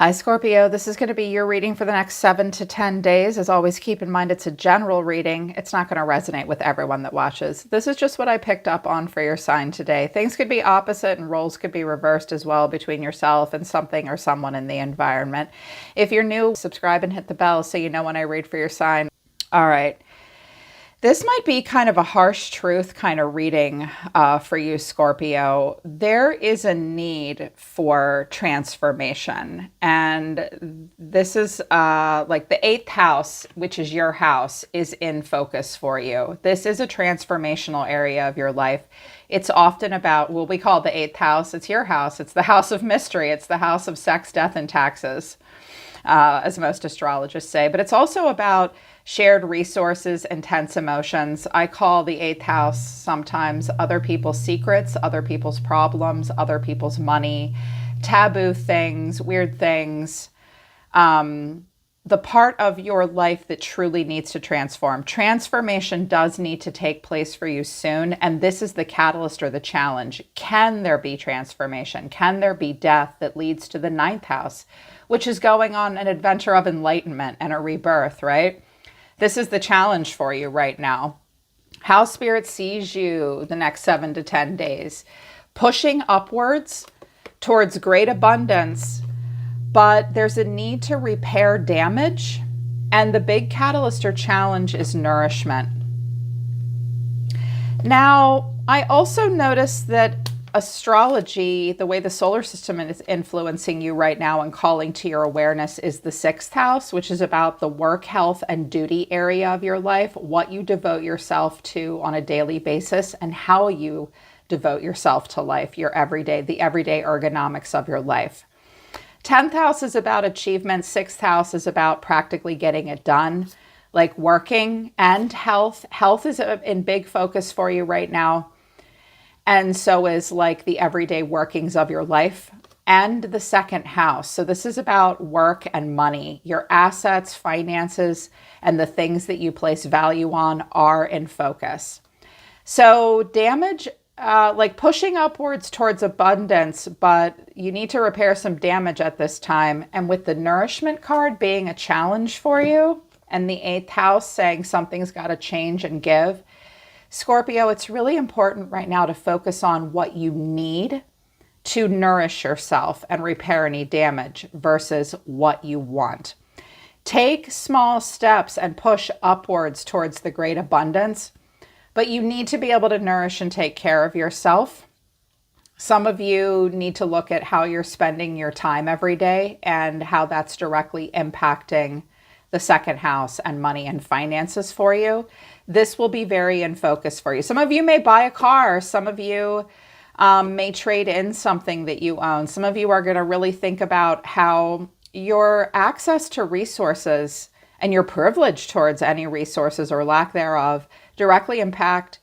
Hi, Scorpio. This is going to be your reading for the next 7 to 10 days. As always, keep in mind it's a general reading. It's not going to resonate with everyone that watches. This is just what I picked up on for your sign today. Things could be opposite and roles could be reversed as well between yourself and something or someone in the environment. If you're new, subscribe and hit the bell so you know when I read for your sign. All right. This might be kind of a harsh truth kind of reading for you, Scorpio. There is a need for transformation. And this is like the 8th house, which is your house, is in focus for you. This is a transformational area of your life. It's often about, well, we call it the 8th house. It's your house. It's the house of mystery. It's the house of sex, death, and taxes, as most astrologists say. But it's also about shared resources, intense emotions. I call the 8th house sometimes other people's secrets, other people's problems, other people's money, taboo things, weird things, the part of your life that truly needs to transform. Transformation does need to take place for you soon, and this is the catalyst or the challenge. Can there be transformation? Can there be death that leads to the 9th house, which is going on an adventure of enlightenment and a rebirth, right? This is the challenge for you right now. How Spirit sees you the next 7 to 10 days, pushing upwards towards great abundance, but there's a need to repair damage. And the big catalyst or challenge is nourishment. Now, I also noticed that astrology, the way the solar system is influencing you right now and calling to your awareness, is the 6th house, which is about the work, health, and duty area of your life, what you devote yourself to on a daily basis, and how you devote yourself to life, your everyday, the everyday ergonomics of your life. 10th house is about achievement. 6th house is about practically getting it done, like working, and health. Health is in big focus for you right now. And so is like the everyday workings of your life, and the 2nd house. So this is about work and money. Your assets, finances, and the things that you place value on are in focus. So damage, like pushing upwards towards abundance, but you need to repair some damage at this time. And with the nourishment card being a challenge for you, and the 8th house saying something's got to change and give, Scorpio, it's really important right now to focus on what you need to nourish yourself and repair any damage versus what you want. Take small steps and push upwards towards the great abundance, but you need to be able to nourish and take care of yourself. Some of you need to look at how you're spending your time every day and how that's directly impacting the 2nd house and money and finances for you. This will be very in focus for you. Some of you may buy a car. Some of you may trade in something that you own. Some of you are going to really think about how your access to resources and your privilege towards any resources or lack thereof directly impact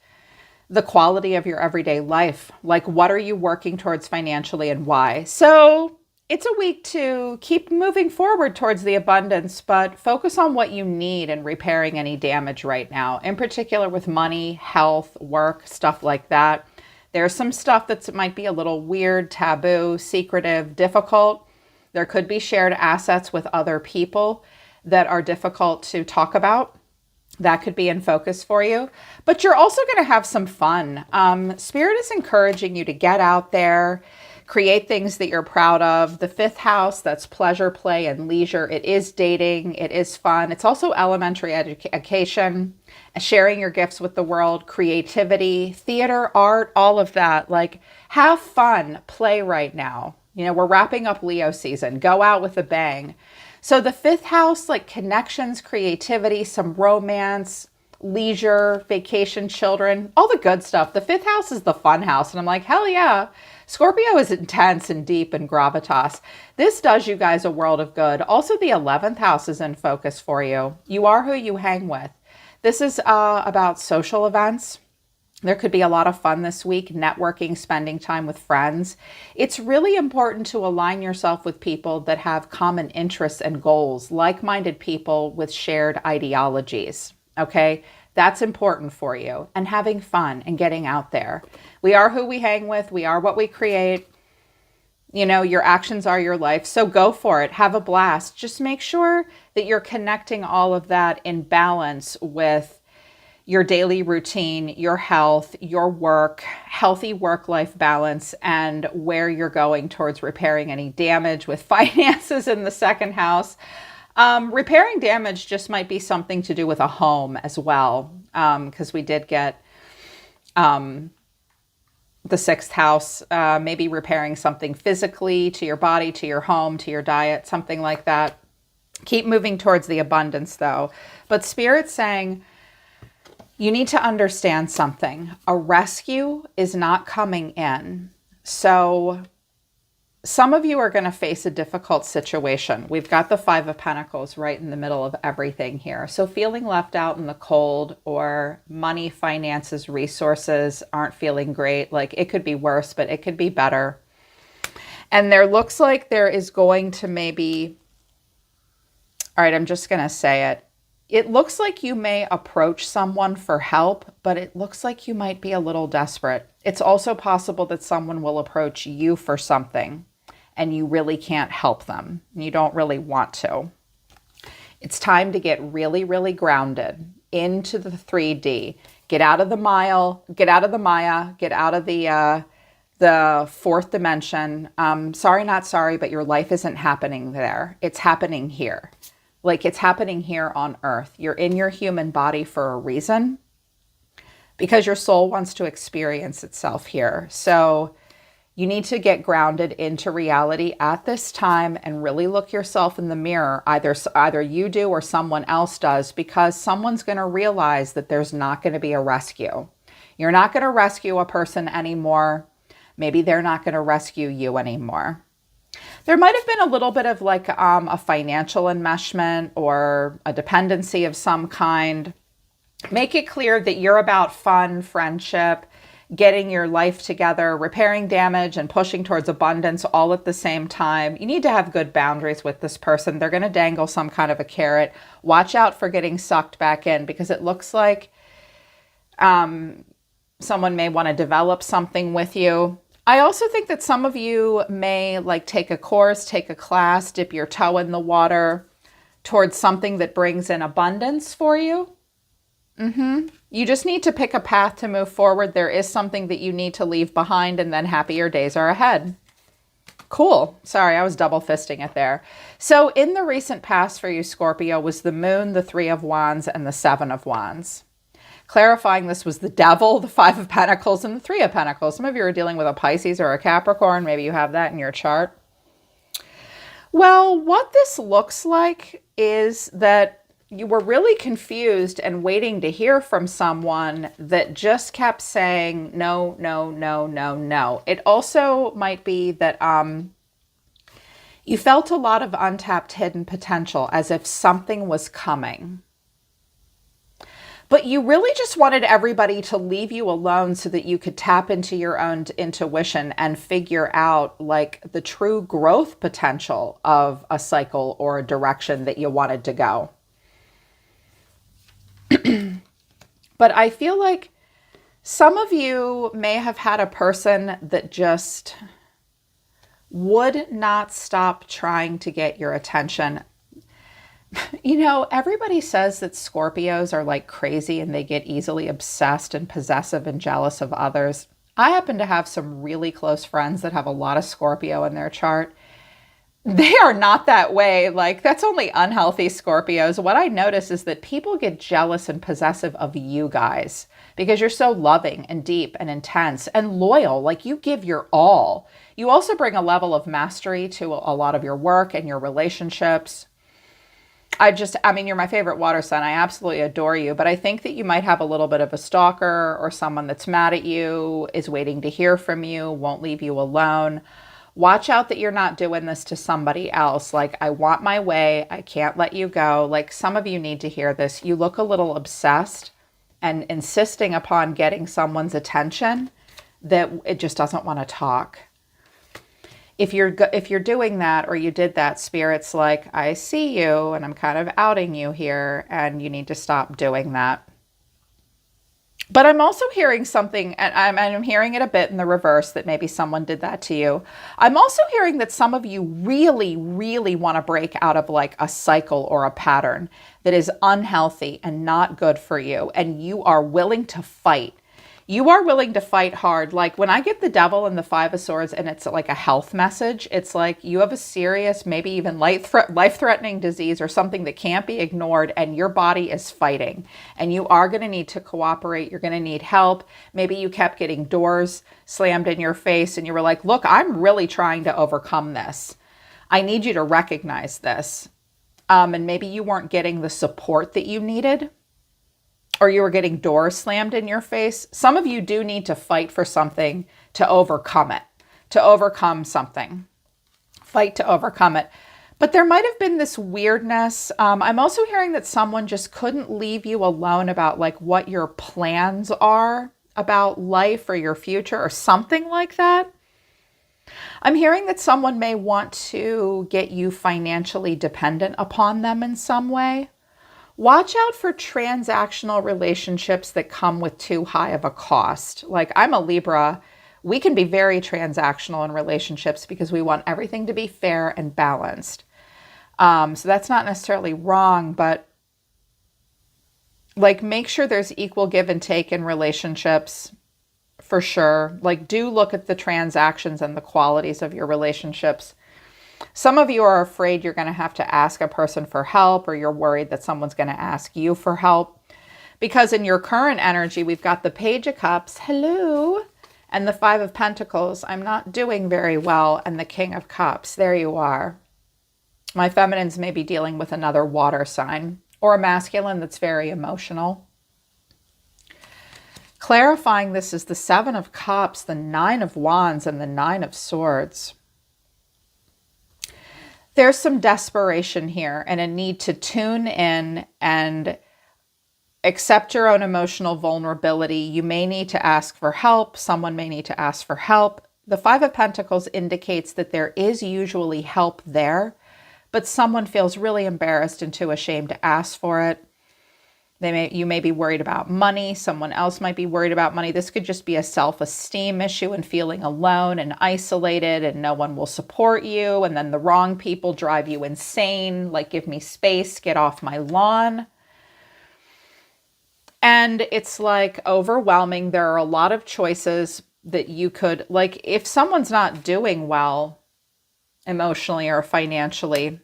the quality of your everyday life. Like, what are you working towards financially and why? So it's a week to keep moving forward towards the abundance, but focus on what you need and repairing any damage right now, in particular with money, health, work, stuff like that. There's some stuff that might be a little weird, taboo, secretive, difficult. There could be shared assets with other people that are difficult to talk about. That could be in focus for you, but you're also going to have some fun. Spirit is encouraging you to get out there, create things that you're proud of. The 5th house, that's pleasure, play, and leisure. It is dating. It is fun. It's also elementary education, sharing your gifts with the world, creativity, theater, art, all of that. Like, have fun, play right now. You know, we're wrapping up Leo season. Go out with a bang. So the 5th house, like connections, creativity, some romance, leisure, vacation, children, all the good stuff. The 5th house is the fun house. And I'm like, hell yeah. Scorpio is intense and deep and gravitas. This does you guys a world of good. Also, the 11th house is in focus for you. You are who you hang with. This is about social events. There could be a lot of fun this week, networking, spending time with friends. It's really important to align yourself with people that have common interests and goals, like-minded people with shared ideologies, okay? That's important for you, and having fun and getting out there. We are who we hang with. We are what we create. You know, your actions are your life. So go for it. Have a blast. Just make sure that you're connecting all of that in balance with your daily routine, your health, your work, healthy work-life balance, and where you're going towards repairing any damage with finances in the second house. Repairing damage just might be something to do with a home as well, because we did get the sixth house, maybe repairing something physically to your body, to your home, to your diet, something like that. Keep moving towards the abundance though. But Spirit's saying, you need to understand something. A rescue is not coming in. So some of you are going to face a difficult situation. We've got the Five of Pentacles right in the middle of everything here. So feeling left out in the cold, or money, finances, resources aren't feeling great. Like, it could be worse, but it could be better. And there looks like there is going to maybe, all right, I'm just going to say it. It looks like you may approach someone for help, but it looks like you might be a little desperate. It's also possible that someone will approach you for something and you really can't help them. You don't really want to. It's time to get really, really grounded into the 3D. Get out of the Maya, get out of the fourth dimension. Sorry, not sorry, but your life isn't happening there. It's happening here. Like, it's happening here on Earth. You're in your human body for a reason, because your soul wants to experience itself here. So you need to get grounded into reality at this time and really look yourself in the mirror. Either you do or someone else does, because someone's going to realize that there's not going to be a rescue. You're not going to rescue a person anymore. Maybe they're not going to rescue you anymore. There might have been a little bit of like a financial enmeshment or a dependency of some kind. Make it clear that you're about fun, friendship, getting your life together, repairing damage, and pushing towards abundance all at the same time. You need to have good boundaries with this person. They're going to dangle some kind of a carrot. Watch out for getting sucked back in, because it looks like someone may want to develop something with you. I also think that some of you may like take a course, take a class, dip your toe in the water towards something that brings in abundance for you. You just need to pick a path to move forward. There is something that you need to leave behind, and then happier days are ahead. Cool. Sorry, I was double fisting it there. So in the recent past for you, Scorpio, was the Moon, the Three of Wands, and the Seven of Wands. Clarifying, this was the Devil, the Five of Pentacles, and the Three of Pentacles. Some of you are dealing with a Pisces or a Capricorn. Maybe you have that in your chart. Well, what this looks like is that you were really confused and waiting to hear from someone that just kept saying no, no, no, no, no. It also might be that you felt a lot of untapped hidden potential, as if something was coming. But you really just wanted everybody to leave you alone so that you could tap into your own intuition and figure out like the true growth potential of a cycle or a direction that you wanted to go. But I feel like some of you may have had a person that just would not stop trying to get your attention. You know, everybody says that Scorpios are like crazy and they get easily obsessed and possessive and jealous of others. I happen to have some really close friends that have a lot of Scorpio in their chart. They are not that way. Like, that's only unhealthy Scorpios. What I notice is that people get jealous and possessive of you guys because you're so loving and deep and intense and loyal. Like, you give your all. You also bring a level of mastery to a lot of your work and your relationships. I mean, you're my favorite water sign. I absolutely adore you, but I think that you might have a little bit of a stalker or someone that's mad at you, is waiting to hear from you, won't leave you alone. Watch out that you're not doing this to somebody else. Like, I want my way. I can't let you go. Like, some of you need to hear this. You look a little obsessed and insisting upon getting someone's attention that it just doesn't want to talk. If you're doing that, or you did that, Spirit's like, I see you and I'm kind of outing you here and you need to stop doing that. But I'm also hearing something, and I'm hearing it a bit in the reverse, that maybe someone did that to you. I'm also hearing that some of you really, really want to break out of like a cycle or a pattern that is unhealthy and not good for you. And you are willing to fight. You are willing to fight hard. Like when I get the devil and the five of swords and it's like a health message, it's like you have a serious, maybe even life-threatening disease or something that can't be ignored, and your body is fighting. And you are going to need to cooperate. You're going to need help. Maybe you kept getting doors slammed in your face and you were like, look, I'm really trying to overcome this. I need you to recognize this. And maybe you weren't getting the support that you needed, or you were getting doors slammed in your face. Some of you do need to fight for something to overcome it, to overcome something. Fight to overcome it. But there might have been this weirdness. I'm also hearing that someone just couldn't leave you alone about like what your plans are about life or your future or something like that. I'm hearing that someone may want to get you financially dependent upon them in some way. Watch out for transactional relationships that come with too high of a cost. Like I'm a Libra. We can be very transactional in relationships because we want everything to be fair and balanced. So that's not necessarily wrong, but like make sure there's equal give and take in relationships for sure. Like do look at the transactions and the qualities of your relationships. Some of you are afraid you're going to have to ask a person for help, or you're worried that someone's going to ask you for help. Because in your current energy, we've got the Page of Cups, hello, and the Five of Pentacles, I'm not doing very well, and the King of Cups, there you are. My feminines may be dealing with another water sign, or a masculine that's very emotional. Clarifying this is the Seven of Cups, the Nine of Wands, and the Nine of Swords. There's some desperation here and a need to tune in and accept your own emotional vulnerability. You may need to ask for help. Someone may need to ask for help. The Five of Pentacles indicates that there is usually help there, but someone feels really embarrassed and too ashamed to ask for it. You may be worried about money. Someone else might be worried about money. This could just be a self-esteem issue and feeling alone and isolated and no one will support you. And then the wrong people drive you insane. Like, give me space, get off my lawn. And it's like overwhelming. There are a lot of choices that you could, like if someone's not doing well emotionally or financially,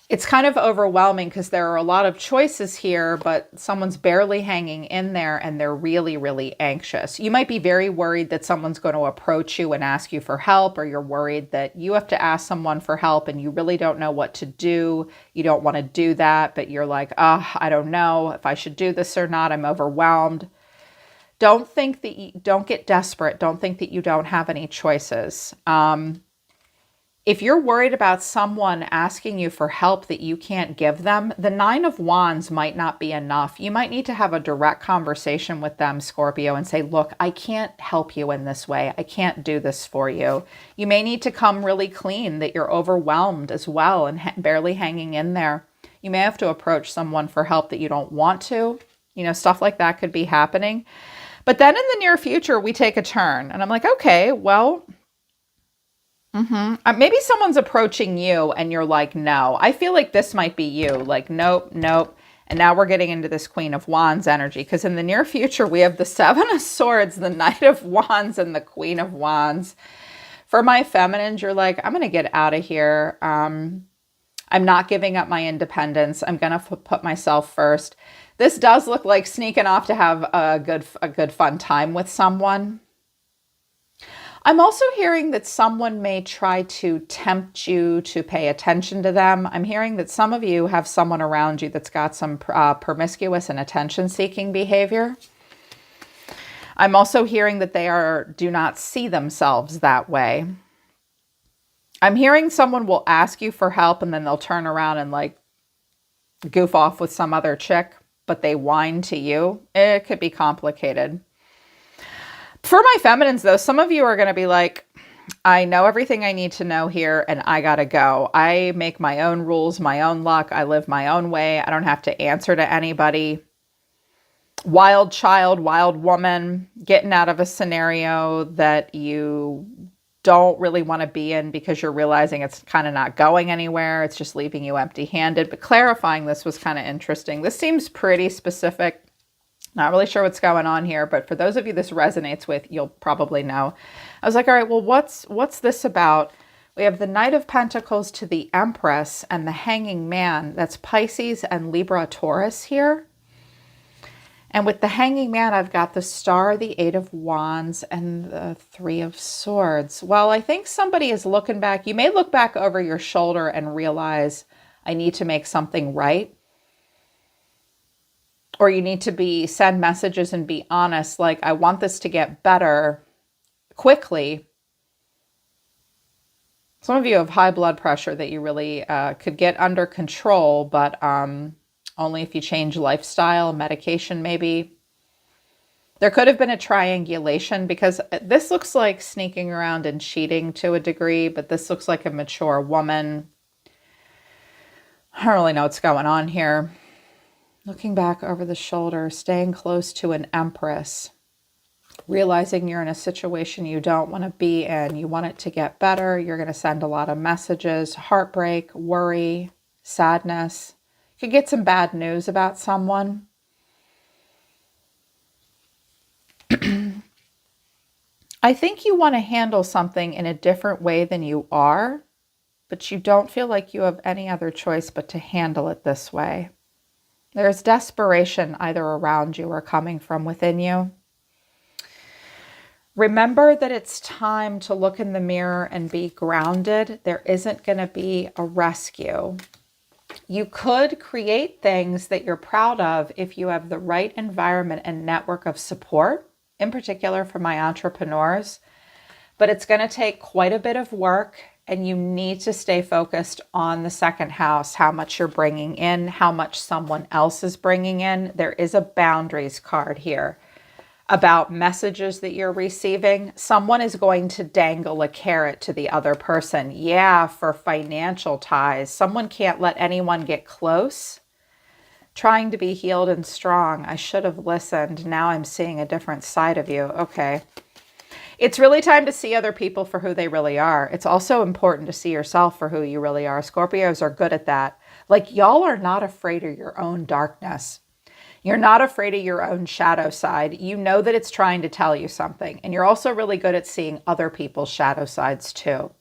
it's kind of overwhelming because there are a lot of choices here, but someone's barely hanging in there and they're really, really anxious. You might be very worried that someone's going to approach you and ask you for help, or you're worried that you have to ask someone for help and you really don't know what to do. You don't want to do that, but you're like, I don't know if I should do this or not. I'm overwhelmed. Don't think that don't get desperate. Don't think that you don't have any choices. If you're worried about someone asking you for help that you can't give them, the Nine of Wands might not be enough. You might need to have a direct conversation with them, Scorpio, and say, look, I can't help you in this way. I can't do this for you. You may need to come really clean that you're overwhelmed as well and barely hanging in there. You may have to approach someone for help that you don't want to. You know, stuff like that could be happening. But then in the near future, we take a turn. And I'm like, okay, well... maybe someone's approaching you and you're like, no. I feel like this might be you. Like, nope, nope. And now we're getting into this Queen of Wands energy, because in the near future, we have the Seven of Swords, the Knight of Wands, and the Queen of Wands. For my feminines, you're like, I'm going to get out of here. I'm not giving up my independence. I'm going to put myself first. This does look like sneaking off to have a good fun time with someone. I'm also hearing that someone may try to tempt you to pay attention to them. I'm hearing that some of you have someone around you that's got some promiscuous and attention-seeking behavior. I'm also hearing that they do not see themselves that way. I'm hearing someone will ask you for help and then they'll turn around and like goof off with some other chick, but they whine to you. It could be complicated. For my feminines, though, some of you are going to be like, I know everything I need to know here and I got to go. I make my own rules, my own luck. I live my own way. I don't have to answer to anybody. wild child, wild woman, getting out of a scenario that you don't really want to be in because you're realizing it's kind of not going anywhere. It's just leaving you empty-handed. But clarifying this was kind of interesting. This seems pretty specific. Not really sure what's going on here, but for those of you this resonates with, you'll probably know. I was like, all right, well, what's this about? We have the Knight of Pentacles to the Empress and the Hanging Man. That's Pisces and Libra Taurus here. And with the Hanging Man, I've got the Star, the Eight of Wands, and the Three of Swords. Well, I think somebody is looking back. You may look back over your shoulder and realize, I need to make something right. Or you need to send messages and be honest, like, I want this to get better quickly. Some of you have high blood pressure that you really could get under control, but only if you change lifestyle, medication maybe. There could have been a triangulation because this looks like sneaking around and cheating to a degree, but this looks like a mature woman. I don't really know what's going on here. Looking back over the shoulder, staying close to an Empress, realizing you're in a situation you don't want to be in. You want it to get better. You're going to send a lot of messages, heartbreak, worry, sadness. You could get some bad news about someone. I think you want to handle something in a different way than you are, but you don't feel like you have any other choice but to handle it this way. There's desperation either around you or coming from within you. Remember that it's time to look in the mirror and be grounded. There isn't going to be a rescue. You could create things that you're proud of if you have the right environment and network of support, in particular for my entrepreneurs, but it's going to take quite a bit of work, and you need to stay focused on the second house, how much you're bringing in, how much someone else is bringing in. There is a boundaries card here about messages that you're receiving. Someone is going to dangle a carrot to the other person. Yeah, for financial ties. Someone can't let anyone get close. Trying to be healed and strong. I should have listened. Now I'm seeing a different side of you. Okay. It's really time to see other people for who they really are. It's also important to see yourself for who you really are. Scorpios are good at that. Like, y'all are not afraid of your own darkness. You're not afraid of your own shadow side. You know that it's trying to tell you something. And you're also really good at seeing other people's shadow sides too.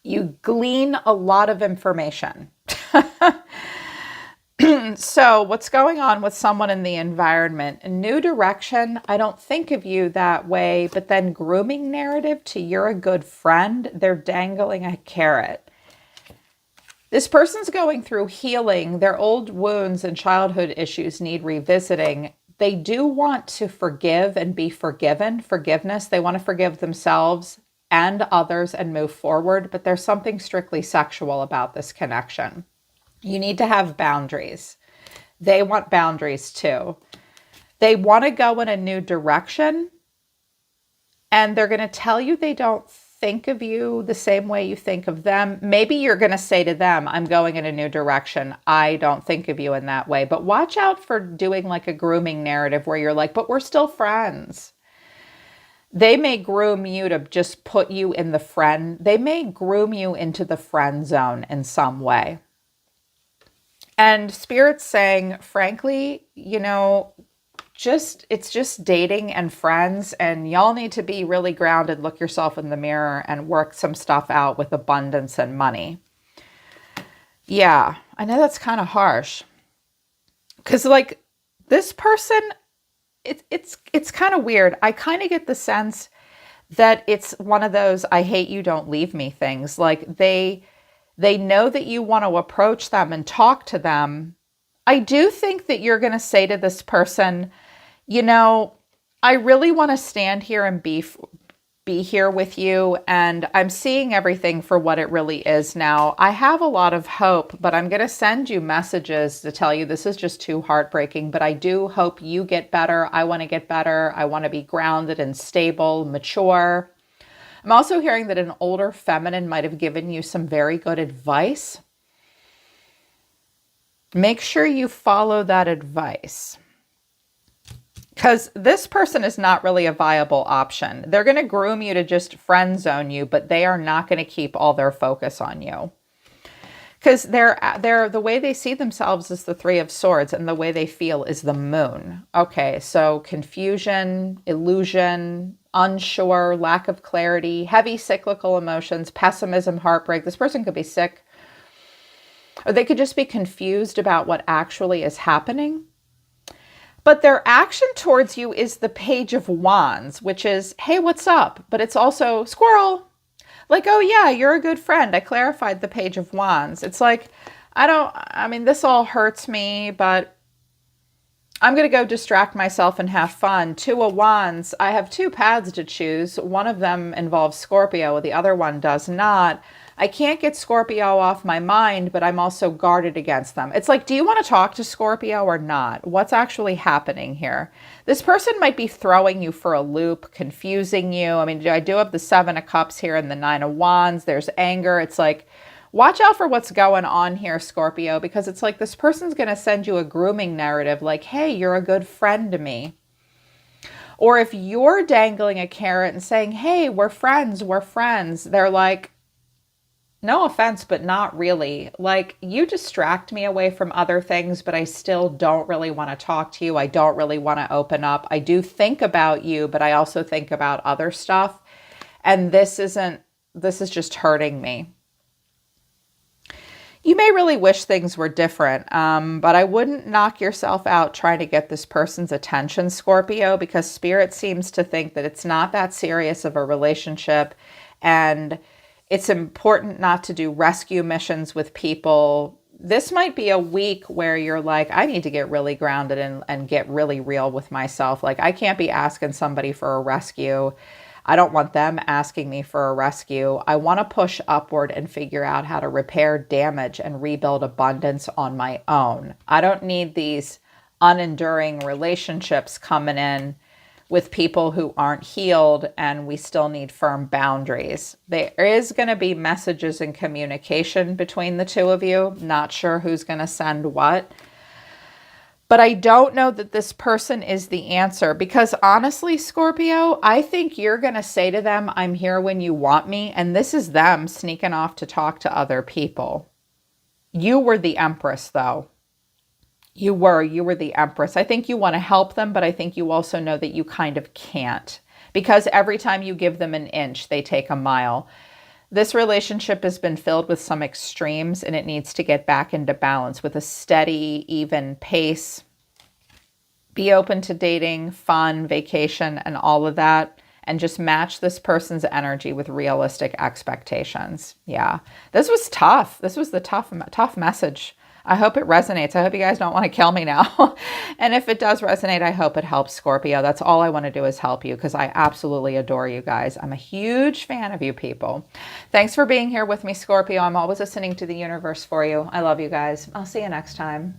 You glean a lot of information. So what's going on with someone in the environment? A new direction. I don't think of you that way, but then grooming narrative to you're a good friend. They're dangling a carrot. This person's going through healing. Their old wounds and childhood issues need revisiting. They do want to forgive and be forgiven. Forgiveness. They want to forgive themselves and others and move forward, but there's something strictly sexual about this connection. You need to have boundaries. They want boundaries too. They want to go in a new direction, and they're going to tell you they don't think of you the same way you think of them. Maybe you're going to say to them, I'm going in a new direction. I don't think of you in that way. But watch out for doing like a grooming narrative where you're like, but we're still friends. They may groom you to just put you in the friend. They may groom you into the friend zone in some way. And Spirit's saying, frankly, you know, it's just dating and friends, and y'all need to be really grounded, look yourself in the mirror and work some stuff out with abundance and money. Yeah, I know that's kind of harsh. Because like this person, it's kind of weird. I kind of get the sense that it's one of those I hate you, don't leave me things. Like they know that you want to approach them and talk to them. I do think that you're going to say to this person, you know, I really want to stand here and be here with you. And I'm seeing everything for what it really is now. I have a lot of hope, but I'm going to send you messages to tell you this is just too heartbreaking. But I do hope you get better. I want to get better. I want to be grounded and stable, mature. I'm also hearing that an older feminine might have given you some very good advice. Make sure you follow that advice. Because this person is not really a viable option. They're going to groom you to just friend zone you, but they are not going to keep all their focus on you. Because they're the way they see themselves is the Three of Swords, and the way they feel is the Moon. Okay, so confusion, illusion, unsure, lack of clarity, heavy cyclical emotions, pessimism, heartbreak. This person could be sick, or they could just be confused about what actually is happening. But their action towards you is the Page of Wands, which is, hey, what's up? But it's also squirrel. Like, oh yeah, you're a good friend. I clarified the Page of Wands. It's like, I mean, this all hurts me, but I'm going to go distract myself and have fun. Two of Wands, I have two paths to choose. One of them involves Scorpio, the other one does not. I can't get Scorpio off my mind, but I'm also guarded against them. It's like, do you want to talk to Scorpio or not? What's actually happening here? This person might be throwing you for a loop, confusing you. I mean, I do have the Seven of Cups here and the Nine of Wands. There's anger. It's like, watch out for what's going on here, Scorpio, because it's like this person's going to send you a grooming narrative like, hey, you're a good friend to me. Or if you're dangling a carrot and saying, hey, we're friends, they're like, no offense, but not really. Like, you distract me away from other things, but I still don't really want to talk to you. I don't really want to open up. I do think about you, but I also think about other stuff. And this is just hurting me. You may really wish things were different, but I wouldn't knock yourself out trying to get this person's attention, Scorpio, because Spirit seems to think that it's not that serious of a relationship, and it's important not to do rescue missions with people. This might be a week where you're like, I need to get really grounded and get really real with myself. Like, I can't be asking somebody for a rescue. I don't want them asking me for a rescue. I want to push upward and figure out how to repair damage and rebuild abundance on my own. I don't need these unenduring relationships coming in with people who aren't healed, and we still need firm boundaries. There is going to be messages and communication between the two of you. Not sure who's going to send what. But I don't know that this person is the answer, because honestly, Scorpio, I think you're going to say to them, I'm here when you want me. And this is them sneaking off to talk to other people. You were the Empress, though. You were the Empress. I think you want to help them, but I think you also know that you kind of can't, because every time you give them an inch, they take a mile. This relationship has been filled with some extremes, and it needs to get back into balance with a steady, even pace. Be open to dating, fun, vacation, and all of that, and just match this person's energy with realistic expectations. Yeah, this was tough. This was the tough message. I hope it resonates. I hope you guys don't want to kill me now. And if it does resonate, I hope it helps, Scorpio. That's all I want to do is help you, because I absolutely adore you guys. I'm a huge fan of you people. Thanks for being here with me, Scorpio. I'm always listening to the universe for you. I love you guys. I'll see you next time.